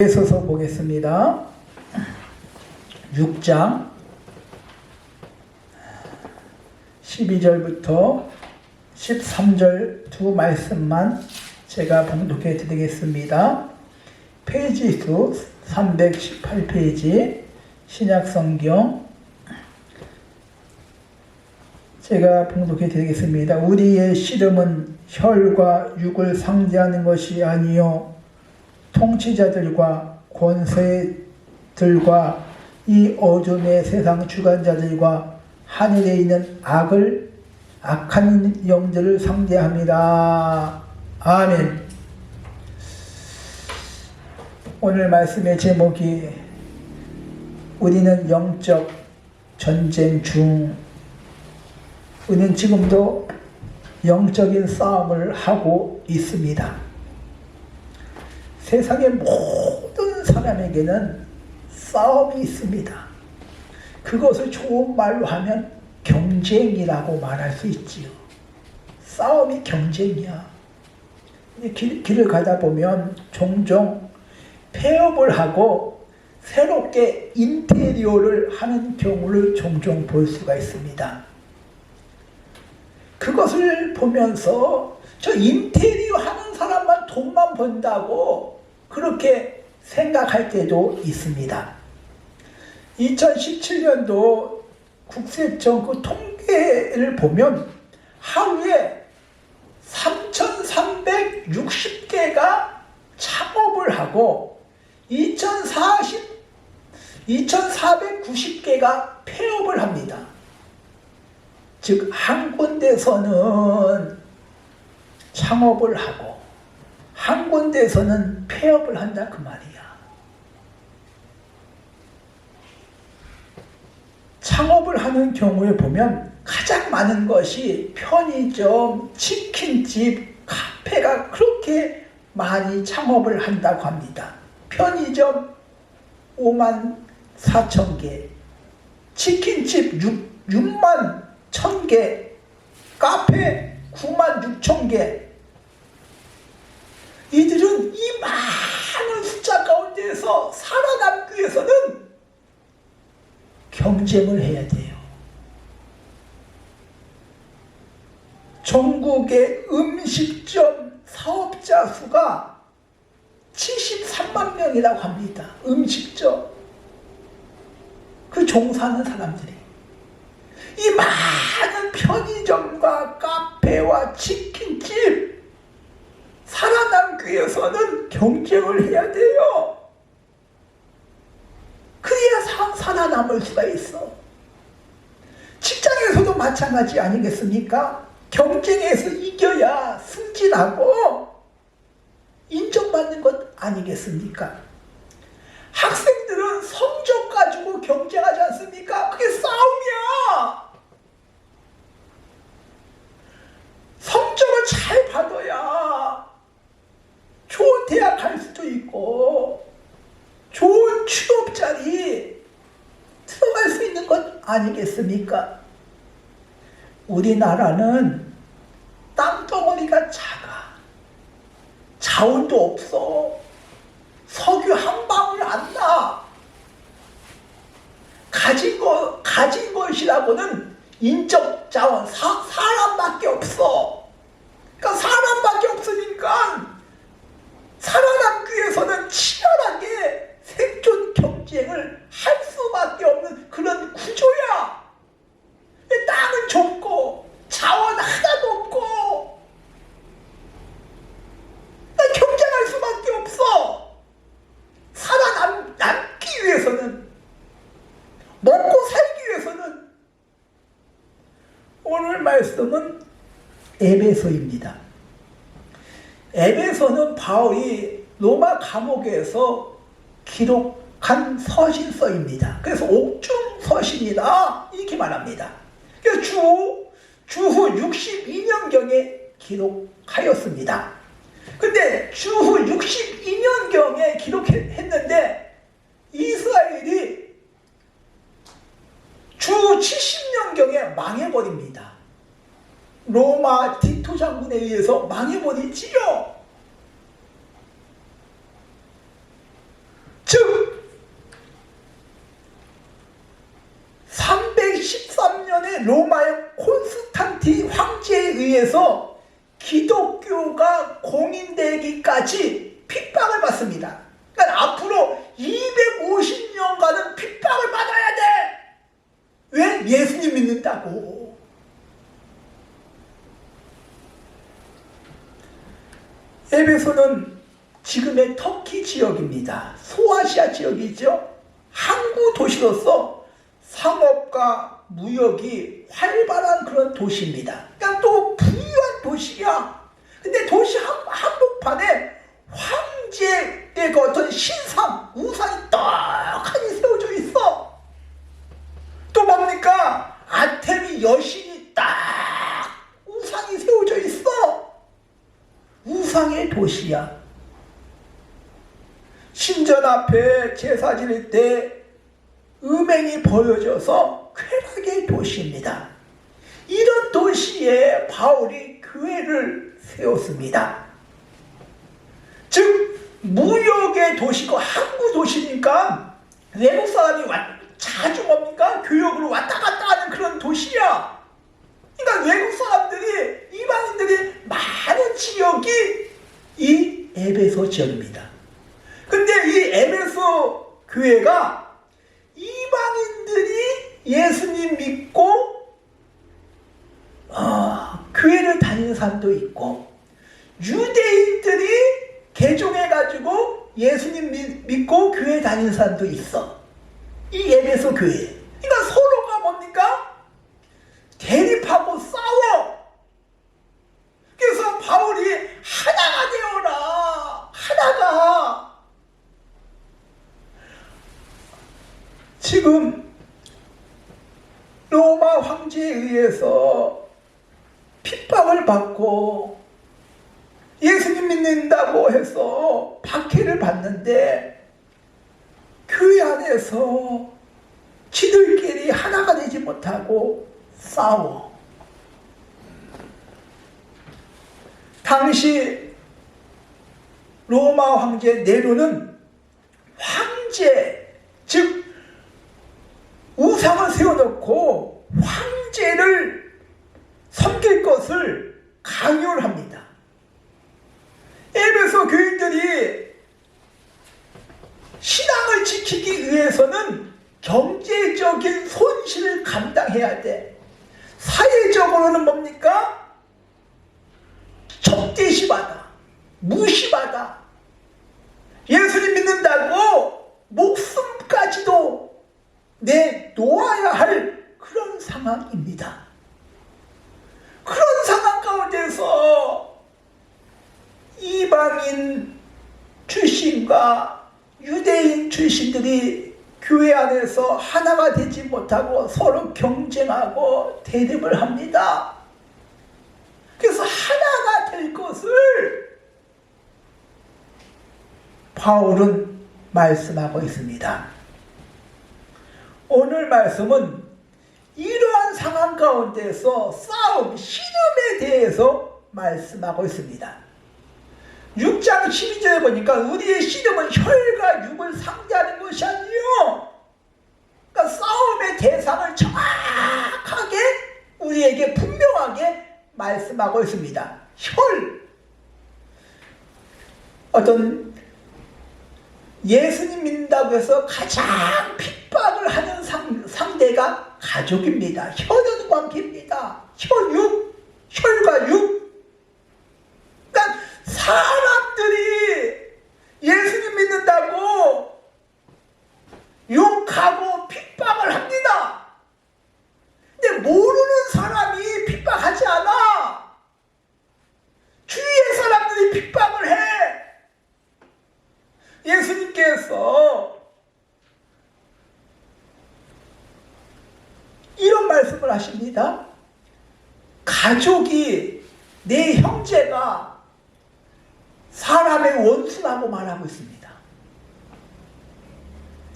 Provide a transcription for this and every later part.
에서서 보겠습니다. 6장 12절부터 13절 두 말씀만 제가 봉독해 드리겠습니다. 페이지 수 318페이지 신약성경 제가 봉독해 드리겠습니다. 우리의 씨름은 혈과 육을 상대하는 것이 아니요 통치자들과 권세들과 이 어둠의 세상 주관자들과 하늘에 있는 악한 영들을 상대합니다. 아멘. 오늘 말씀의 제목이 우리는 영적 전쟁 중, 우리는 지금도 영적인 싸움을 하고 있습니다. 세상의 모든 사람에게는 싸움이 있습니다. 그것을 좋은 말로 하면 경쟁이라고 말할 수 있지요. 싸움이 경쟁이야. 길을 가다 보면 종종 폐업을 하고 새롭게 인테리어를 하는 경우를 종종 볼 수가 있습니다. 그것을 보면서 저 인테리어 하는 사람만 돈만 번다고 그렇게 생각할 때도 있습니다. 2017년도 국세청 그 통계를 보면 하루에 3,360개가 창업을 하고 2,490개가 폐업을 합니다. 즉 한 군데서는 창업을 하고 한 군데서는 폐업을 한다 그 말이야. 창업을 하는 경우에 보면 가장 많은 것이 편의점, 치킨집, 카페가 그렇게 많이 창업을 한다고 합니다. 편의점 54,000개, 치킨집 6만 1,000개, 카페 96,000개. 이들은 이 많은 숫자 가운데에서 살아남기 위해서는 경쟁을 해야 돼요. 전국의 음식점 사업자 수가 73만 명이라고 합니다. 음식점. 그 종사하는 사람들이. 이 많은 편의점과 카페와 치킨집 살아남기 위해서는 경쟁을 해야 돼요. 그래야 살아남을 수가 있어. 직장에서도 마찬가지 아니겠습니까? 경쟁에서 이겨야 승진하고 인정받는 것 아니겠습니까? 학생들은 성적 가지고 경쟁하지 않습니까? 그게 싸움이야. 성적을 잘 받아야 좋은 대학 갈 수도 있고 좋은 취업 자리 들어갈 수 있는 것 아니겠습니까? 우리나라는 땅덩어리가 작아. 자원도 없어. 석유 한 방울 안 나. 가진 것이라고는 인적 자원, 사람밖에 없어. 그러니까 사람밖에 없으니까 살아남기 위해서는 치열하게 생존 경쟁을 할 수밖에 없는 그런 구조야. 땅은 좁고 자원 하나도 없고 경쟁할 수밖에 없어. 살아남기 위해서는, 먹고 살기 위해서는. 오늘 말씀은 에베소입니다. 에베소는 바울이 로마 감옥에서 기록한 서신서입니다. 그래서 옥중서신이다 이렇게 말합니다. 그래서 주후 62년경에 기록하였습니다. 근데 주후 62년경에 기록했는데 이스라엘이 주 70년경에 망해버립니다. 로마 디토 장군에 의해서 망해버리지요. 다음에 로마의 콘스탄티 황제에 의해서 기독교가 공인되기까지 핍박을 받습니다. 그러니까 앞으로 250년간은 핍박을 받아야 돼. 왜? 예수님 믿는다고. 에베소는 지금의 터키 지역입니다. 소아시아 지역이죠. 항구 도시로서 상업과 무역이 활발한 그런 도시입니다. 그러니까 또 부유한 도시야. 근데 도시 한복판에 황제의 그 어떤 신상, 우상이 떡하니 세워져 있어. 또 뭡니까? 아테미 여신이 딱 우상이 세워져 있어. 우상의 도시야. 신전 앞에 제사 지낼 때 음행이 벌어져서 쾌락의 도시입니다. 이런 도시에 바울이 교회를 세웠습니다. 즉 무역의 도시고 항구 도시니까 외국 사람이 자주 뭡니까? 교역으로 왔다 갔다 하는 그런 도시야. 그러니까 외국 사람들이, 이방인들이 많은 지역이 이 에베소 지역입니다. 근데 이 에베소 교회가 이방인들이 예수님 믿고 교회를 다니는 사람도 있고, 유대인들이 개종해가지고 예수님 믿고 교회 다니는 사람도 있어. 이 에베소 교회. 그러니까 서로가 뭡니까? 대립하고 싸워. 그래서 바울이 하나가 되어라. 하나가. 지금 로마 황제에 의해서 핍박을 받고 예수님 믿는다고 해서 박해를 받는데 교회 안에서 지들끼리 하나가 되지 못하고 싸워. 당시 로마 황제 네로는 황제, 즉 우상을 세워놓고 황제를 섬길 것을 강요를 합니다. 에베소 교인들이 신앙을 지키기 위해서는 경제적인 손실을 감당해야 돼. 사회적으로는 뭡니까? 적대시받아, 무시받아. 예수님 믿는다고 목숨까지도 내놓아야 할 그런 상황입니다. 그런 상황 가운데서 이방인 출신과 유대인 출신들이 교회 안에서 하나가 되지 못하고 서로 경쟁하고 대립을 합니다. 그래서 하나가 될 것을 바울은 말씀하고 있습니다. 오늘 말씀은 이러한 상황 가운데서 싸움, 신음에 대해서 말씀하고 있습니다. 6장 12절에 보니까 우리의 씨름은 혈과 육을 상대하는 것이 아니요. 그러니까 싸움의 대상을 정확하게 우리에게 분명하게 말씀하고 있습니다. 혈. 어떤 예수님 믿는다고 해서 가장 핍박을 하는 상대가 가족입니다. 혈연 관계입니다. 혈과 육. 그러니까 사람들이 예수님 믿는다고 욕하고 핍박을 합니다. 근데 모르는 사람이 핍박하지 않아. 주위의 사람들이 핍박을 해. 예수님께서 이런 말씀을 하십니다. 가족이, 내 형제가 사람의 원수라고 말하고 있습니다.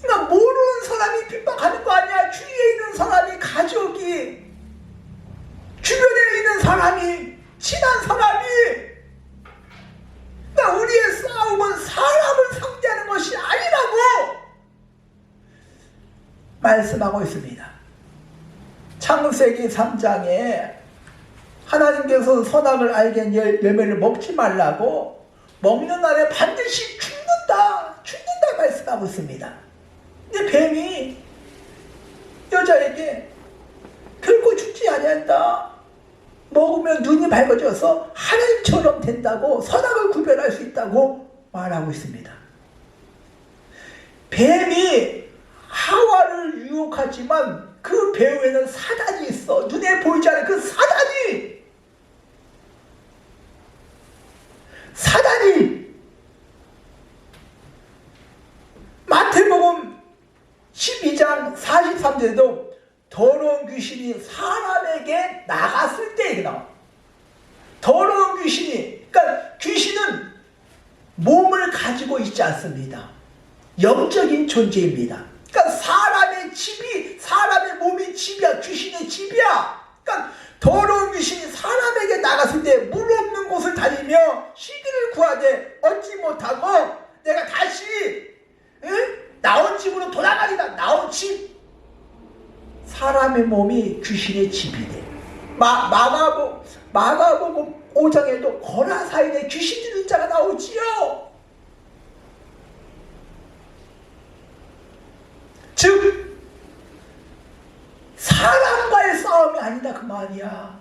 그러니까 모르는 사람이 핍박하는 거 아니야. 주위에 있는 사람이, 가족이, 주변에 있는 사람이, 친한 사람이. 그러니까 우리의 싸움은 사람을 상대하는 것이 아니라고 말씀하고 있습니다. 창세기 3장에 하나님께서 선악을 알게 한 열매를 먹지 말라고 먹는 날에 반드시 죽는다 말씀하고 있습니다. 근데 뱀이 여자에게 결코 죽지 아니한다, 먹으면 눈이 밝아져서 하나님처럼 된다고, 선악을 구별할 수 있다고 말하고 있습니다. 뱀이 하와를 유혹하지만 그 배후에는 사단이 있어. 눈에 보이지 않는 그 사단이 마태복음 12장 43절에도 더러운 귀신이 사람에게 나갔을 때 나와. 더러운 귀신이, 그러니까 귀신은 몸을 가지고 있지 않습니다. 영적인 존재입니다. 그러니까 사람의 몸이 집이야. 귀신의 집이야. 그러니까 더러운 귀신이 사람에게 나갔을 때 물 없는 곳을 다니며 쉬기를 구하되 얻지 못하고 내가 다시 나온 집으로 돌아가리다. 나온 집. 사람의 몸이 귀신의 집이래. 마가복음 5장에도 거라사인에 귀신 들린 자가 나오지요. 즉 사람과의 싸움이 아니다 그 말이야.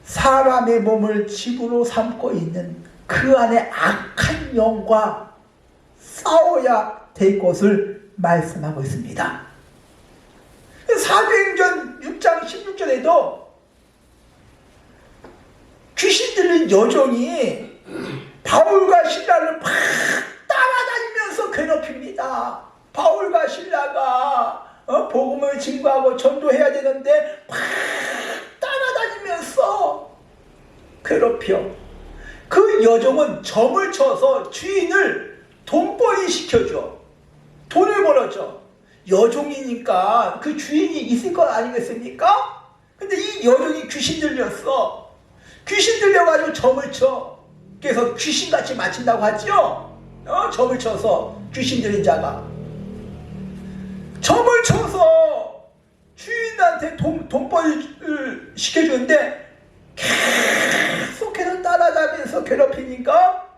사람의 몸을 집으로 삼고 있는 그 안에 악한 영과 싸워야 될 것을 말씀하고 있습니다. 사도행전 6장 16절에도 귀신 들린 여종이 바울과 신라를 막 따라다니면서 괴롭힙니다. 바울과 신라가 복음을 증거하고 전도해야 되는데 막 따라다니면서 괴롭혀. 그 여종은 점을 쳐서 주인을 돈벌이 시켜줘. 돈을 벌어줘. 여종이니까 그 주인이 있을 것 아니겠습니까? 근데 이 여종이 귀신 들렸어. 귀신 들려가지고 점을 쳐. 그래서 귀신같이 맞힌다고 하죠? 점을 쳐서 귀신 들린 자가 점을 쳐서 주인한테 돈벌이를 시켜주는데 계속해서 따라다니면서 괴롭히니까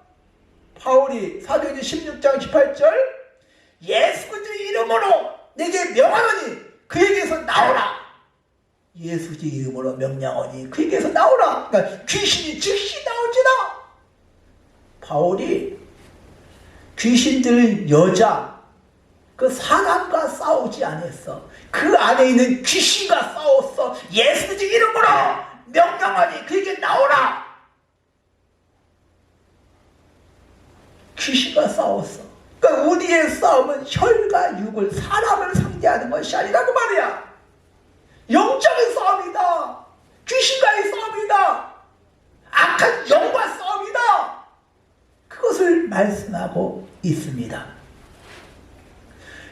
바울이 사도행전 16장 18절 예수 그리스도의 이름으로 내게 명하노니 그에게서 나오라. 예수 그리스도의 이름으로 명령하니 그에게서 나오라. 그러니까 귀신이 즉시 나오지라. 바울이 귀신 들린 여자 그 사람과 싸우지 않았어. 그 안에 있는 귀신과 싸웠어. 예수 그리스도의 이름으로 명령하니 그에게 나오라. 귀신과 싸웠어. 그러니까 우리의 싸움은 혈과 육을, 사람을 상대하는 것이 아니라고 말이야. 영적인 싸움이다. 귀신과의 싸움이다. 악한 영과 싸움이다. 그것을 말씀하고 있습니다.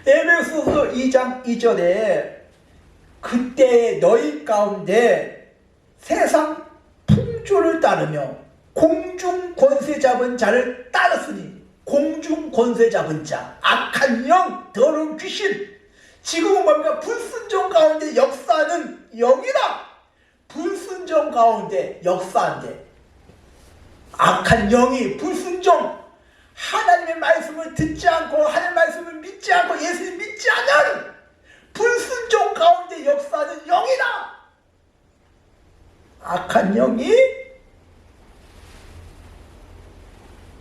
에베소서 2장 2절에 그때 너희 가운데 세상 풍조를 따르며 공중 권세 잡은 자를 따랐으니, 공중 권세 잡은 자, 악한 영, 더러운 귀신, 지금은 뭡니까? 불순종 가운데 역사하는 영이다. 불순종 가운데 역사한대. 악한 영이 불순종, 하나님의 말씀을 듣지 않고 하나님의 말씀을 믿지 않고 예수를 믿지 않는 불순종 가운데 역사하는 영이다. 악한 영이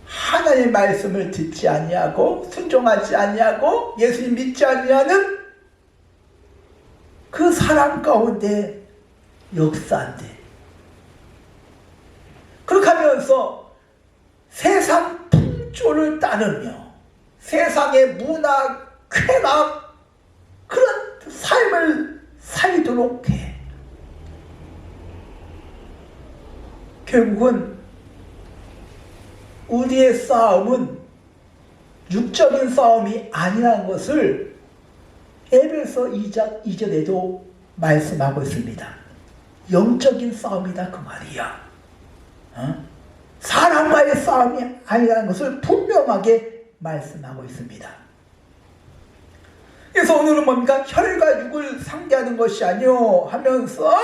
하나님의 말씀을 듣지 아니하고 순종하지 아니하고 예수를 믿지 아니하는 그 사람 가운데 역사한대. 그렇게 하면서 세상 풍조를 따르며 세상의 문화, 쾌락, 그런 삶을 살도록 해. 결국은 우리의 싸움은 육적인 싸움이 아니라는 것을 에베소 2장 2절에도 말씀하고 있습니다. 영적인 싸움이다 그 말이야. 사람과의 싸움이 아니라는 것을 분명하게 말씀하고 있습니다. 그래서 오늘은 뭡니까? 혈과 육을 상대하는 것이 아니요 하면서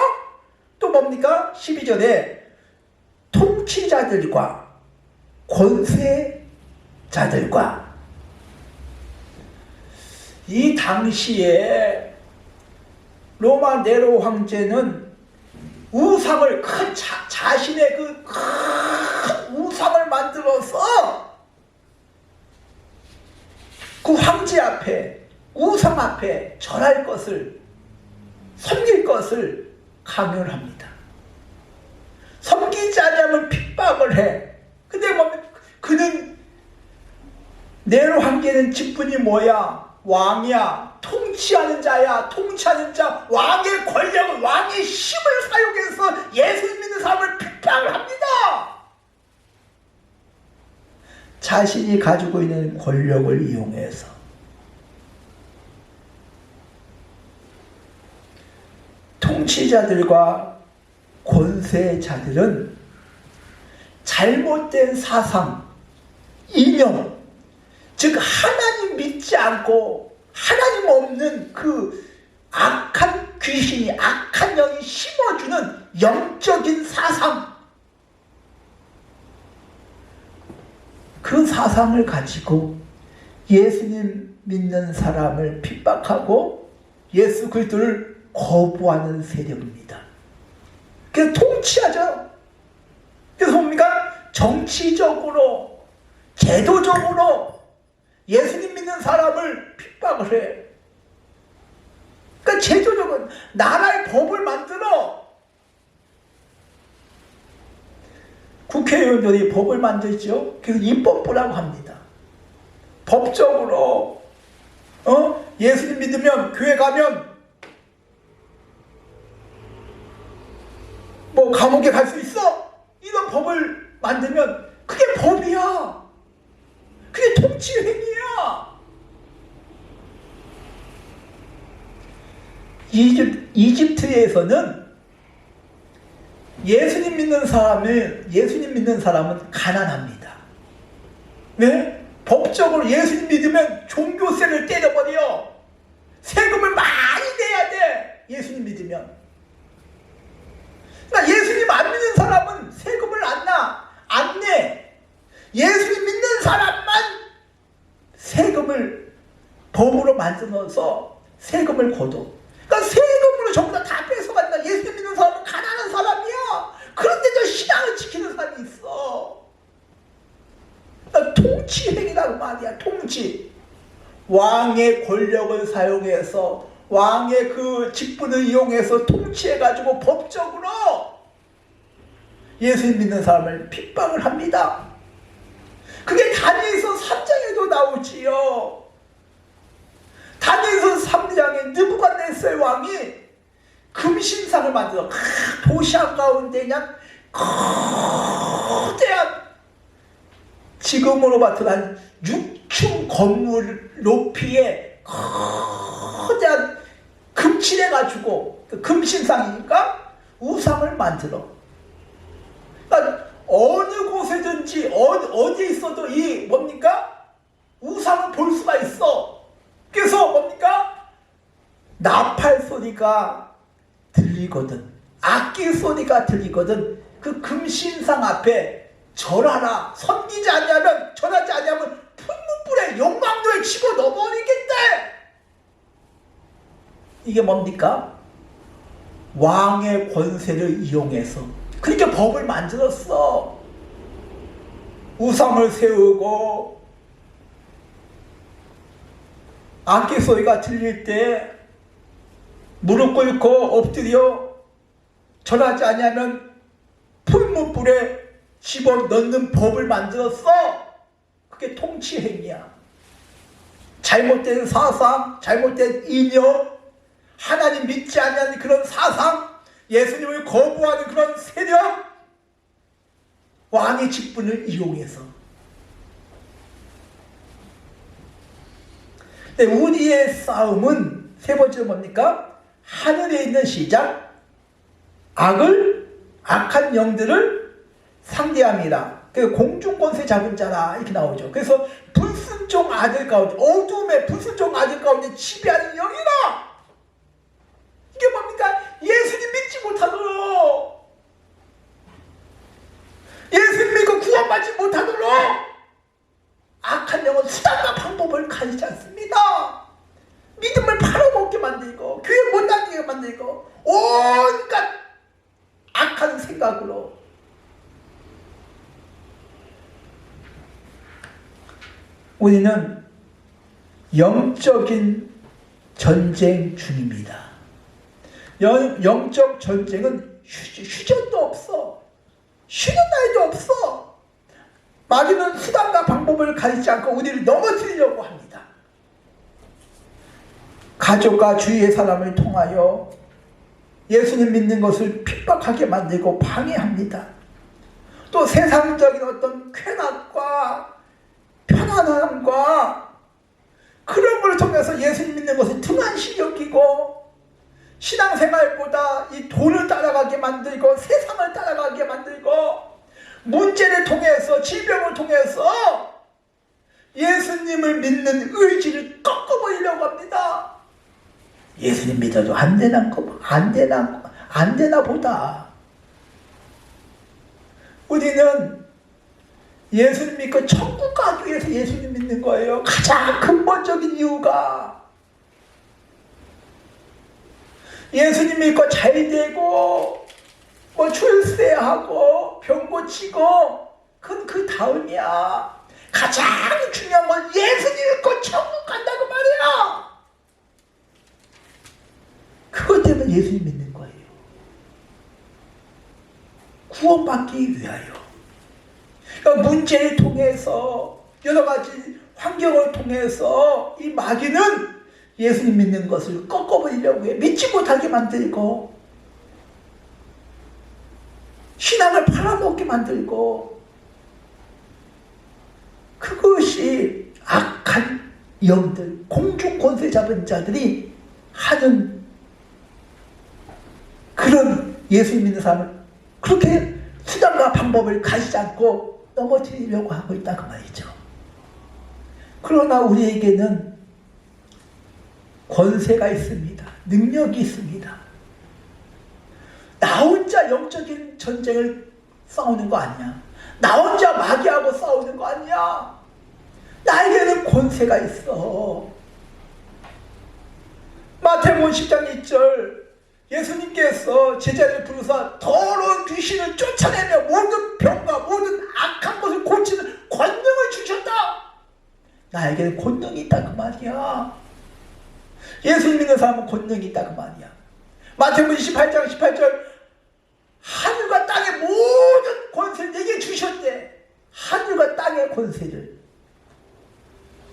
또 뭡니까? 12절에 통치자들과 권세자들과, 이 당시에 로마 네로 황제는 우상을 자신의 그 큰 우상을 만들어서 그 황제 앞에, 우상 앞에 절할 것을, 섬길 것을 강요를 합니다. 섬기지 않으면 핍박을 해. 근데 그는, 네로 황제는 직분이 뭐야? 왕이야. 통치하는 자야. 통치하는 자. 왕의 권력을, 왕의 힘을 사용해서 예수 믿는 사람을 핍박을 합니다. 자신이 가지고 있는 권력을 이용해서. 통치자들과 권세자들은 잘못된 사상, 이념, 즉 하나님 믿지 않고 하나님 없는 그 악한 귀신이, 악한 영이 심어주는 영적인 사상, 그 사상을 가지고 예수님 믿는 사람을 핍박하고 예수 그리스도를 거부하는 세력입니다. 그래서 통치하죠. 그래서 뭡니까? 정치적으로, 제도적으로 예수님 믿는 사람을 핍박을 해. 그러니까 제도적으로 나라의 법을 만들어. 국회의원들이 법을 만들죠. 그래서 입법부라고 합니다. 법적으로 예수님 믿으면, 교회 가면 뭐 감옥에 갈 수 있어. 이런 법을 만들면 그게 법이야. 그게 통치 행위야. 이집트에서는 예수님 믿는 사람은 가난합니다. 왜? 법적으로 예수님 믿으면 종교세를 때려버려. 세금을 많이 내야 돼. 예수님 믿으면. 그러니까 예수님 안 믿는 사람은 세금을 안 내. 예수님 믿는 사람만 세금을 법으로 만들어서 세금을 거둬. 그러니까 세금으로 전부 다 뺏어간다. 예수님 믿는 사람은 가난한 사람이야. 그런데도 신앙을 지키는 사람이 있어. 그러니까 통치 행위라고 말이야. 통치. 왕의 권력을 사용해서, 왕의 그 직분을 이용해서 통치해가지고 법적으로 예수님 믿는 사람을 핍박을 합니다. 그게 다니엘서 3장에도 나오지요. 다니엘서 3장에 느부갓네살 왕이 금신상을 만들어 도시 한가운데 그냥 거대한, 지금으로 봐도 한 6층 건물 높이의 거대한 금칠해가지고, 금신상이니까 우상을 만들어. 그러니까 어느 곳에든지 어디에 있어도 이 뭡니까? 우상을 볼 수가 있어. 그래서 뭡니까? 나팔 소리가 들리거든, 악기 소리가 들리거든, 그 금신상 앞에 절하라. 섬기지 않냐면, 절하지 않냐면 풀무불에 용광로에 치고 넣어버리겠대. 이게 뭡니까? 왕의 권세를 이용해서. 그러니까 법을 만들었어. 우상을 세우고 악기 소리가 들릴 때 무릎 꿇고 엎드려 절하지 않으면 풀무불에 집어넣는 법을 만들었어. 그게 통치 행위야. 잘못된 사상, 잘못된 이념, 하나님 믿지 않는 그런 사상, 예수님을 거부하는 그런 세력, 왕의 직분을 이용해서. 근데 우리의 싸움은 세 번째로 뭡니까? 하늘에 있는 시작, 악한 영들을 상대합니다. 그 공중권세 잡은 자라 이렇게 나오죠. 그래서 불순종 아들 가운데, 어둠의 불순종 아들 가운데 지배하는 영이라. 이게 뭡니까? 예수님 믿지 못하도록, 예수님 믿고 구원받지 못하도록 악한 영은 수단과 방법을 가지지 않습니다. 믿음을 팔아먹게 만들고 교회 못 다니게 만들고 온갖 악한 생각으로. 우리는 영적인 전쟁 중입니다. 영적 전쟁은 휴전도 없어. 쉬는 날도 없어. 마귀는 수단과 방법을 가리지 않고 우리를 넘어뜨리려고 합니다. 가족과 주위의 사람을 통하여 예수님 믿는 것을 핍박하게 만들고 방해합니다. 또 세상적인 어떤 쾌락과 편안함과 그런 걸 통해서 예수님 믿는 것을 등한시 여기고 신앙생활보다 이 돈을 따라가게 만들고 세상을 따라가게 만들고 문제를 통해서 질병을 통해서 예수님을 믿는 의지를 꺾어버리려고 합니다. 예수님 믿어도 안 되나 보다. 우리는 예수님 믿고 천국 가기 위해서 예수님 믿는 거예요. 가장 근본적인 이유가 예수님 믿고 잘 되고 뭐 출세하고 병 고치고 그건 그 다음이야. 가장 중요한 건 예수님 믿고 천국 간다고 말이야. 그것 때문에 예수님 믿는 거예요. 구원받기 위하여. 그러니까 문제를 통해서 여러 가지 환경을 통해서 이 마귀는 예수님 믿는 것을 꺾어버리려고 해. 믿지 못하게 만들고 신앙을 팔아먹게 만들고, 그것이 악한 영들, 공중권세 잡은 자들이 하는 그런 예수님 믿는 사람을 그렇게 수단과 방법을 가지지 않고 넘어뜨리려고 하고 있다 그 말이죠. 그러나 우리에게는 권세가 있습니다. 능력이 있습니다. 나 혼자 영적인 전쟁을 싸우는 거 아니야. 나 혼자 마귀하고 싸우는 거 아니야. 나에게는 권세가 있어. 마태복음 10장 1절 예수님께서 제자를 부르사 더러운 귀신을 쫓아내며 모든 병과 모든 악한 것을 고치는 권능을 주셨다. 나에게는 권능이 있다 그 말이야. 예수님 믿는 사람은 권능이 있다 그 말이야. 마태복음 28장 18절 하늘과 땅의 모든 권세를 내게 주셨대. 하늘과 땅의 권세를.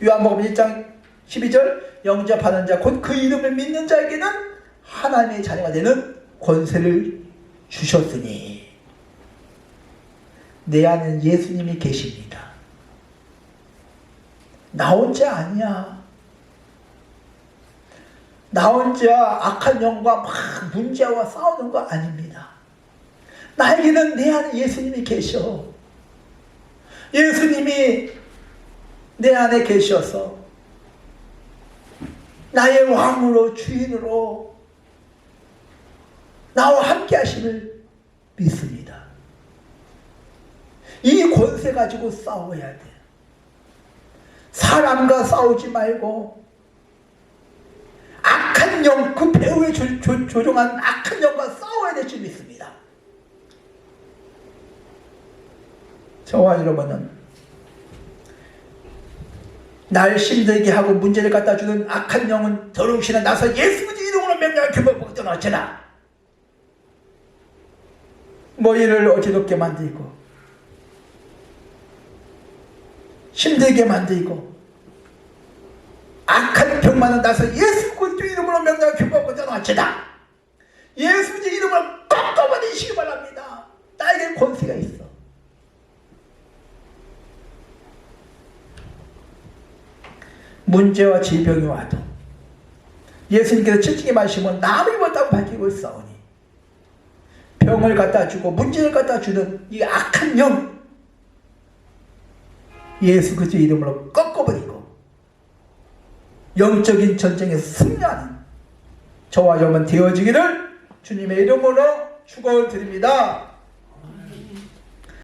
요한복음 1장 12절 영접하는 자 곧 그 이름을 믿는 자에게는 하나님의 자녀가 되는 권세를 주셨으니. 내 안에 예수님이 계십니다. 나 혼자 아니야. 나 혼자 악한 영과 막 문제와 싸우는 거 아닙니다. 나에게는 내 안에 예수님이 계셔. 예수님이 내 안에 계셔서 나의 왕으로 주인으로 나와 함께 하심을 믿습니다. 이 권세 가지고 싸워야 돼. 사람과 싸우지 말고 악한 영, 그 배후에 조종한 악한 영과 싸워야 될 줄 믿습니다. 저와 여러분은 날 힘들게 하고 문제를 갖다 주는 악한 영은 더러운 신은 나서 예수 이름으로 명령을 규범하고 떠나쳐라. 머리를 어지럽게 만들고 힘들게 만들고 악한 병만은 나서 예수 그리스도 이름으로 명령을 규범하고 떠나쳐라. 예수 이름으로 꺾어버리시기 바랍니다. 나에게 권세가 있어. 문제와 질병이 와도 예수님께서 채찍에 마시면 남을 입었다고 밝히고 있사오니 병을 갖다 주고 문제를 갖다 주는 이 악한 영, 예수 그리스도의 이름으로 꺾어버리고 영적인 전쟁에서 승리하는 저와 여러분 되어지기를 주님의 이름으로 축원을 드립니다.